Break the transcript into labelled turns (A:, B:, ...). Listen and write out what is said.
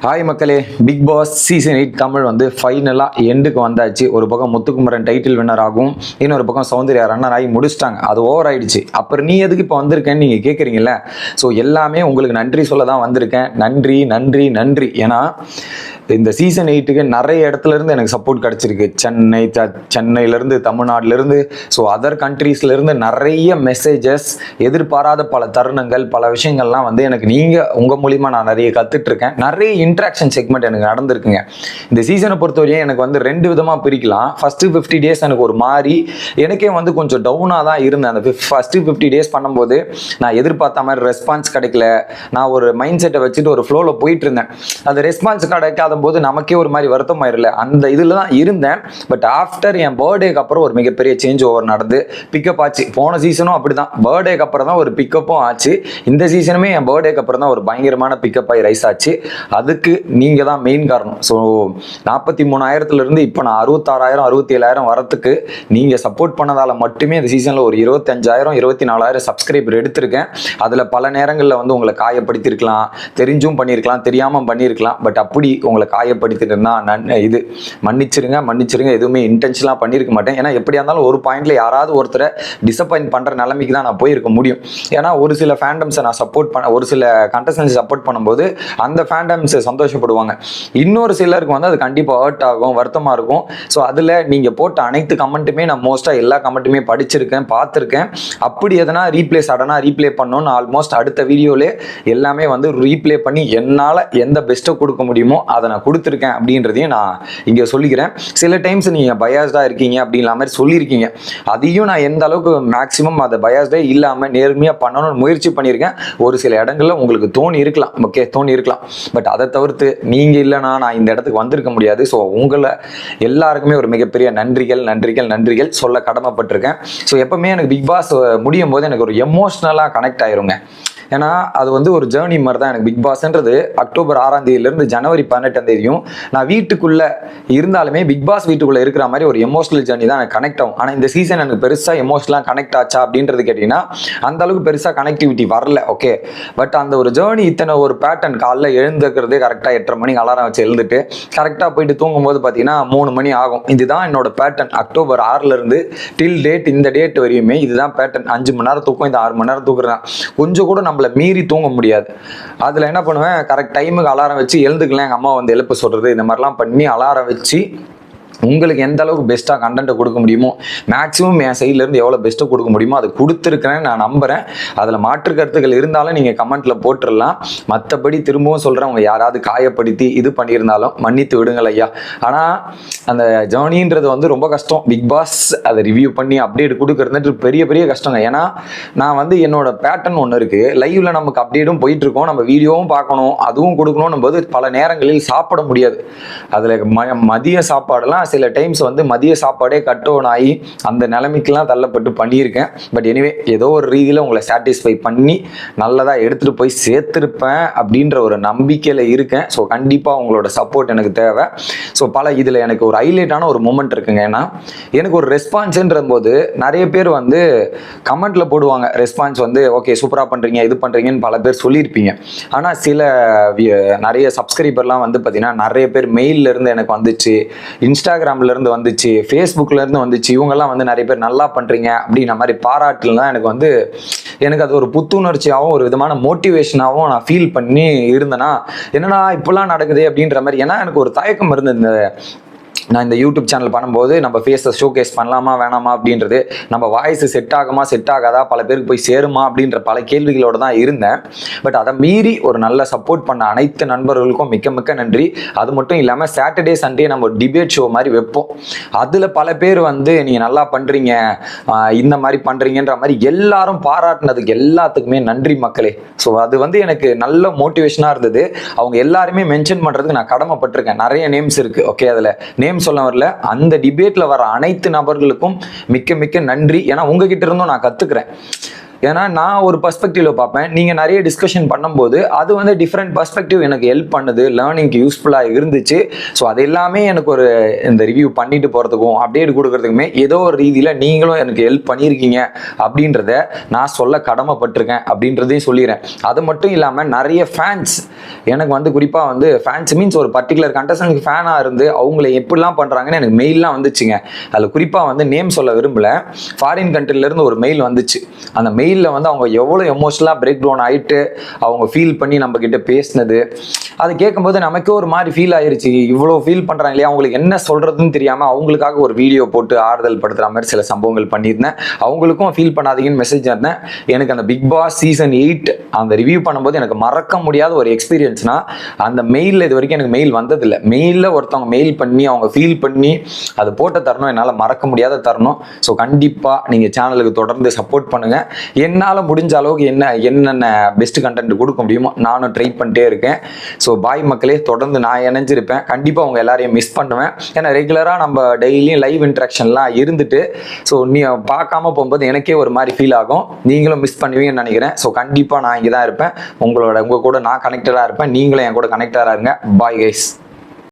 A: Hi மக்களே, big Boss season 8 Tamil வந்து ஃபைனலாக எண்டுக்கு வந்தாச்சு. ஒரு பக்கம் முத்துக்குமரன் டைட்டில் வின்னர் ஆகும், இன்னொரு பக்கம் சௌந்தர்யா ரன்னர் ஆகி முடிச்சிட்டாங்க. அது ஓவர் ஆயிடுச்சு. அப்புறம் நீ எதுக்கு இப்போ வந்திருக்கேன்னு நீங்கள் கேட்குறீங்களே. ஸோ எல்லாமே உங்களுக்கு நன்றி சொல்ல தான் வந்திருக்கேன். நன்றி நன்றி நன்றி. ஏன்னா இந்த சீசன் 8க்கு நிறைய இடத்துல இருந்து எனக்கு சப்போர்ட் கிடைச்சிருக்கு. சென்னையிலேருந்து, தமிழ்நாட்டிலேருந்து, ஸோ அதர் கண்ட்ரீஸ்லேருந்து நிறைய மெசேஜஸ், எதிர்பாராத பல தருணங்கள், பல விஷயங்கள்லாம் வந்து எனக்கு உங்கள் மூலிமா நான் நிறைய கற்றுட்ருக்கேன். நிறைய இன்ட்ராக்ஷன் செக்மெண்ட் எனக்கு நடந்திருக்குங்க. இந்த சீசனை பொறுத்தவரையும் எனக்கு வந்து 2 விதமாக பிரிக்கலாம். ஃபஸ்ட்டு 50 டேஸ் எனக்கு ஒரு மாதிரி எனக்கே வந்து கொஞ்சம் டவுனாக தான் இருந்தேன். அந்த ஃபஸ்ட்டு 50 டேஸ் பண்ணும்போது நான் எதிர்பார்த்த மாதிரி ரெஸ்பான்ஸ் கிடைக்கல. நான் ஒரு மைண்ட் செட்டை வச்சுட்டு ஒரு ஃப்ளோவில் போயிட்டு இருந்தேன். அது ரெஸ்பான்ஸ் கிடைக்காத போது நமக்கே ஒரு மாதிரி வருத்தம் ஆயிரல. அந்த இதில் தான் இருந்தேன். பட் ஆஃப்டர் என் பர்த்டேக்கு அப்புறம் ஒரு மிகப்பெரிய சேஞ்ச் ஓவர் நடந்து பிக்கப் ஆச்சு. போன சீசனும் அப்படி தான், பர்த்டேக்கு அப்புறம் தான் ஒரு பிக்கப்பும் ஆச்சு. இந்த சீசனுமே என் பர்த்டேக்கு அப்புறம் தான் ஒரு பயங்கரமான பிக்கப் ஆகி ரைஸ் ஆச்சு. அதுக்கு நீங்கள் தான் மெயின் காரணம். ஸோ 43,000 இப்போ நான் 66,000 67,000 வரத்துக்கு நீங்கள் சப்போர்ட் பண்ணதால் மட்டுமே இந்த சீசனில் ஒரு 25,000 24,000 சப்ஸ்கிரைபர் எடுத்திருக்கேன். அதில் பல நேரங்களில் வந்து உங்களை காயப்படுத்தியிருக்கலாம், தெரிஞ்சும் பண்ணியிருக்கலாம், தெரியாமல் பண்ணியிருக்கலாம். பட் அப்படி உங்களை காயப்படுத்திட்டுனா இது மன்னிச்சிருங்க. எதுவுமே இன்டென்ஷனாக பண்ணியிருக்க மாட்டேன். ஏன்னா எப்படியா இருந்தாலும் ஒரு பாயிண்ட்ல யாராவது ஒருத்தரை டிசப்பாயிண்ட் பண்ணுற நிலைமைக்கு தான் நான் போயிருக்க முடியும். ஏன்னா ஒரு சில ஃபேண்டம்ஸை நான் சப்போர்ட் பண்ண, ஒரு சில கண்டஸ்டன்ஸை சப்போர்ட் பண்ணும்போது அந்த ஃபேண்டம்ஸை சந்தோஷப்படுவாங்க. இன்னொரு சிலருக்கு வந்து அது கண்டிப்பாக ஹர்ட் ஆகும், வருத்தமாக இருக்கும். ஸோ அதில் நீங்கள் போட்ட அனைத்து கமெண்ட்டுமே நான் மோஸ்ட்டாக எல்லா கமெண்ட்டுமே படிச்சிருக்கேன், பார்த்துருக்கேன். அப்படி எதனா சடனாக ரீப்ளே பண்ணணும்னு ஆல்மோஸ்ட் அடுத்த வீடியோலே எல்லாமே வந்து ரீப்ளே பண்ணி என்னால் எந்த பெஸ்ட்டை கொடுக்க முடியுமோ அதை நான் கொடுத்துருக்கேன் அப்படின்றதையும் நான் இங்கே சொல்லிக்கிறேன். சில டைம்ஸ் நீங்கள் பயாஸ்டாக இருக்கீங்க அப்படின்ற மாதிரி சொல்லியிருக்கீங்க. அதையும் நான் எந்த அளவுக்கு மேக்ஸிமம் அதை பயாஸ்டே இல்லாமல் நேர்மையாக பண்ணணும்னு முயற்சி பண்ணியிருக்கேன். ஒரு சில இடங்களில் உங்களுக்கு தோணி இருக்கலாம், பட் அதை தவிர்த்து நீங்கள் இல்லைனா நான் இந்த இடத்துக்கு வந்திருக்க முடியாது. ஸோ உங்களை எல்லாருக்குமே ஒரு மிகப்பெரிய நன்றிகள் சொல்ல கடமைப்பட்டிருக்கேன். ஸோ எப்பவுமே எனக்கு பிக் பாஸ் முடியும் போது எனக்கு ஒரு எமோஷ்னலாக கனெக்ட் ஆயிருங்க. ஏன்னா அது வந்து ஒரு ஜேர்னி மாதிரி தான். எனக்கு பிக் பாஸ்ன்றது அக்டோபர் 6ஆம் தேதியிலேருந்து ஜனவரி 18ஆம் தேதியும் நான் வீட்டுக்குள்ளே இருந்தாலுமே பிக் பாஸ் வீட்டுக்குள்ளே இருக்கிற மாதிரி ஒரு எமோஷனல் ஜேர்னி தான் எனக்கு கனெக்ட் ஆகும். ஆனால் இந்த சீசன் எனக்கு பெருசாக எமோஷனலாக கனெக்ட் ஆச்சா அப்படின்றது கேட்டிங்கன்னா அந்த அளவுக்கு பெருசாக கனெக்டிவிட்டி வரல. ஓகே, பட் அந்த ஒரு ஜேர்னி இத்தனை ஒரு பேட்டர்ன், காலைல எழுந்துக்கிறதே கரெக்டாக 8:30 மணிக்கு அலாரம் வச்சு எழுந்துட்டு கரெக்டாக போயிட்டு தூங்கும்போது பார்த்தீங்கன்னா 3 மணி ஆகும். இதுதான் என்னோட பேட்டர்ன். அக்டோபர் 6லேருந்து டில் டேட், இந்த டேட் வரையுமே இதுதான் பேட்டர்ன். 5 மணி நேரம் தூக்கம், இந்த 6 மணி நேரம் தூக்குறேன். கொஞ்சம் கூட நம்மளை மீறி தூங்க முடியாது. அதில் என்ன பண்ணுவேன், கரெக்ட் டைமுக்கு அலாரம் வச்சு எழுந்துக்கலாம். எங்கள் அம்மா வந்து எழுப்ப சொல்கிறது, இந்த மாதிரிலாம் பண்ணி அலாரம் வச்சு உங்களுக்கு எந்த அளவுக்கு பெஸ்ட்டாக கண்டென்ட்டை கொடுக்க முடியுமோ, மேக்ஸிமம் என் சைட்லேருந்து எவ்வளோ பெஸ்ட்டை கொடுக்க முடியுமோ அதை கொடுத்துருக்கிறேன்னு நான் நம்புகிறேன். அதில் மாற்று கருத்துக்கள் இருந்தாலும் நீங்கள் கமெண்ட்டில் போட்டுடலாம். மற்றபடி திரும்பவும் சொல்கிறேன், அவங்க யாராவது காயப்படுத்தி இது பண்ணியிருந்தாலும் மன்னித்து விடுங்கள் ஐயா. ஆனால் அந்த ஜேர்னின்றது வந்து ரொம்ப கஷ்டம். பிக் பாஸ் அதை ரிவ்யூ பண்ணி அப்டேட் கொடுக்குறது பெரிய கஷ்டங்க. ஏன்னா நான் வந்து என்னோட பேட்டர்ன் ஒன்று இருக்குது. லைவில் நமக்கு அப்டேட்டும் போயிட்டுருக்கோம், நம்ம வீடியோவும் பார்க்கணும், அதுவும் கொடுக்கணும் போது பல நேரங்களில் சாப்பிட முடியாது. அதில் மதிய சாப்பாடெல்லாம் சில டைம்ஸ் வந்து மதிய சாப்பாடே கட்டோன் ஆகி அந்த நிலைமைக்கெல்லாம் தள்ளப்பட்டு பண்ணியிருக்கேன். பட் எனிவே ஏதோ ஒரு ரீதியில் உங்களை சாட்டிஸ்ஃபை பண்ணி நல்லதாக எடுத்துகிட்டு போய் சேர்த்துருப்பேன் அப்படின்ற ஒரு நம்பிக்கையில் இருக்கேன். ஸோ கண்டிப்பாக உங்களோட சப்போர்ட் எனக்கு தேவை. ஸோ இதில் எனக்கு ஒரு ஹைலைட்டான ஒரு மூமெண்ட் இருக்குங்க. ஏன்னா எனக்கு ஒரு ரெஸ்பான்ஸுன்ற போது நிறைய பேர் வந்து கமெண்ட்டில் போடுவாங்க, ரெஸ்பான்ஸ் வந்து ஓகே சூப்பராக பண்ணுறீங்க, இது பண்ணுறீங்கன்னு பல பேர் சொல்லியிருப்பீங்க. ஆனால் நிறைய சப்ஸ்கிரைபர்லாம் வந்து பார்த்தீங்கன்னா நிறைய பேர் மெயிலிருந்து எனக்கு வந்துச்சு, இன்ஸ்டாகிராம்லேருந்து வந்துச்சு, ஃபேஸ்புக்லேருந்து வந்துச்சு. இவங்கெல்லாம் வந்து நிறைய பேர் நல்லா பண்ணுறீங்க அப்படின்ற மாதிரி பாராட்டுல தான் எனக்கு அது ஒரு புத்துணர்ச்சியாகவும் ஒரு விதமான மோட்டிவேஷனாகவும் நான் ஃபீல் பண்ணி இருந்தேன்னா, என்னன்னா இப்போலாம் நடக்குது அப்படின்ற மாதிரி. ஏன்னா எனக்கு ஒரு தயக்கம் இருந்தது. நான் இந்த யூடியூப் சேனல் பண்ணும்போது நம்ம ஃபேஸை ஷோகேஸ் பண்ணலாமா வேணாமா அப்படின்றது, நம்ம வாய்ஸ் செட் ஆகாதா, பல பேருக்கு போய் சேருமா அப்படின்ற பல கேள்விகளோடு தான் இருந்தேன். பட் அதை மீறி ஒரு நல்ல சப்போர்ட் பண்ண அனைத்து நண்பர்களுக்கும் மிக்க நன்றி. அது மட்டும் இல்லாமல் சாட்டர்டே சண்டே நம்ம டிபேட் ஷோ மாதிரி வைப்போம். அதில் பல பேர் வந்து நீங்கள் நல்லா பண்ணுறீங்க, இந்த மாதிரி பண்ணுறீங்கன்ற மாதிரி எல்லாரும் பாராட்டினதுக்கு எல்லாத்துக்குமே நன்றி மக்களே. ஸோ அது வந்து எனக்கு நல்ல மோட்டிவேஷனாக இருந்தது. அவங்க எல்லாருமே மென்ஷன் பண்ணுறதுக்கு நான் கடமைப்பட்டிருக்கேன். நிறைய நேம்ஸ் இருக்குது. ஓகே, அதில் நேம் சொல்ல வரல. அந்த டிபேட்ல வர அனைத்து நபர்களுக்கும் மிக்க நன்றி. ஏன்னா உங்ககிட்ட இருந்தும் நான் கத்துக்கிறேன். ஏன்னா நான் ஒரு பர்ஸ்பெக்டிவ்ல பார்ப்பேன், நீங்கள் நிறைய டிஸ்கஷன் பண்ணும்போது அது வந்து டிஃப்ரெண்ட் பர்ஸ்பெக்டிவ் எனக்கு ஹெல்ப் பண்ணுது, லேர்னிங்க்கு யூஸ்ஃபுல்லாக இருந்துச்சு. ஸோ அது எல்லாமே எனக்கு ஒரு இந்த ரிவ்யூ பண்ணிட்டு போகிறதுக்கும் அப்டேட் கொடுக்கறதுக்குமே ஏதோ ஒரு ரீதியில் நீங்களும் எனக்கு ஹெல்ப் பண்ணியிருக்கீங்க அப்படின்றத நான் சொல்ல கடமைப்பட்டிருக்கேன் அப்படின்றதையும் சொல்லிடுறேன். அது மட்டும் இல்லாமல் நிறைய ஃபேன்ஸ் எனக்கு வந்து குறிப்பாக வந்து ஃபேன்ஸ் மீன்ஸ் ஒரு பர்டிகுலர் கண்டஸ்டன்ட்க்கு ஃபேனாக இருந்து அவங்கள எப்படிலாம் பண்ணுறாங்கன்னு எனக்கு மெயிலெலாம் வந்துச்சுங்க. அதில் குறிப்பாக வந்து நேம் சொல்ல விரும்பல, ஃபாரின் கண்ட்ரிலேருந்து ஒரு மெயில் வந்துச்சு. அந்த மெயிலில் வந்து அவங்க எவ்வளோ எமோஷனலாக பிரேக் டவுன் ஆகிட்டு அவங்க ஃபீல் பண்ணி நம்ம கிட்ட பேசினது, அதை கேட்கும்போது நமக்கே ஒரு மாதிரி ஃபீல் ஆயிருச்சு. இவ்வளோ ஃபீல் பண்ணுறாங்க இல்லையா, அவங்களுக்கு என்ன சொல்கிறதுன்னு தெரியாமல் அவங்களுக்காக ஒரு வீடியோ போட்டு ஆறுதல் படுத்துகிற மாதிரி சில சம்பவங்கள் பண்ணியிருந்தேன். அவங்களுக்கும் ஃபீல் பண்ணாதீங்கன்னு மெசேஜ் இருந்தேன். எனக்கு அந்த பிக் பாஸ் சீசன் 8 அந்த ரிவ்யூ பண்ணும்போது எனக்கு மறக்க முடியாத ஒரு எக்ஸ்பீரியன்ஸ்னா, அந்த மெயிலில் இது வரைக்கும் எனக்கு மெயில் வந்ததில்லை. மெயிலில் ஒருத்தவங்க மெயில் பண்ணி அவங்க ஃபீல் பண்ணி அது போட்ட தருணம் என்னால் மறக்க முடியாத தருணம். ஸோ கண்டிப்பாக நீங்கள் சேனலுக்கு தொடர்ந்து சப்போர்ட் பண்ணுங்கள். என்னால் முடிஞ்ச அளவுக்கு என்னென்ன பெஸ்ட் கண்டென்ட் கொடுக்க முடியுமோ நானும் ட்ரை பண்ணிட்டே இருக்கேன். ஸோ பாய் மக்களே, தொடர்ந்து நான் இணைஞ்சிருப்பேன். கண்டிப்பாக அவங்க எல்லாரையும் மிஸ் பண்ணுவேன். ஏன்னா ரெகுலராக நம்ம டெய்லியும் லைவ் இன்ட்ராக்ஷன்லாம் இருந்துட்டு ஸோ நீ பார்க்காம போகும்போது எனக்கே ஒரு மாதிரி ஃபீல் ஆகும். நீங்களும் மிஸ் பண்ணுவீங்கன்னு நினைக்கிறேன். ஸோ கண்டிப்பாக நான் இங்கே தான் இருப்பேன். உங்க கூட நான் கனெக்டடாக இருப்பேன். நீங்களும் என் கூட கனெக்டடாக இருங்க. Bye guys.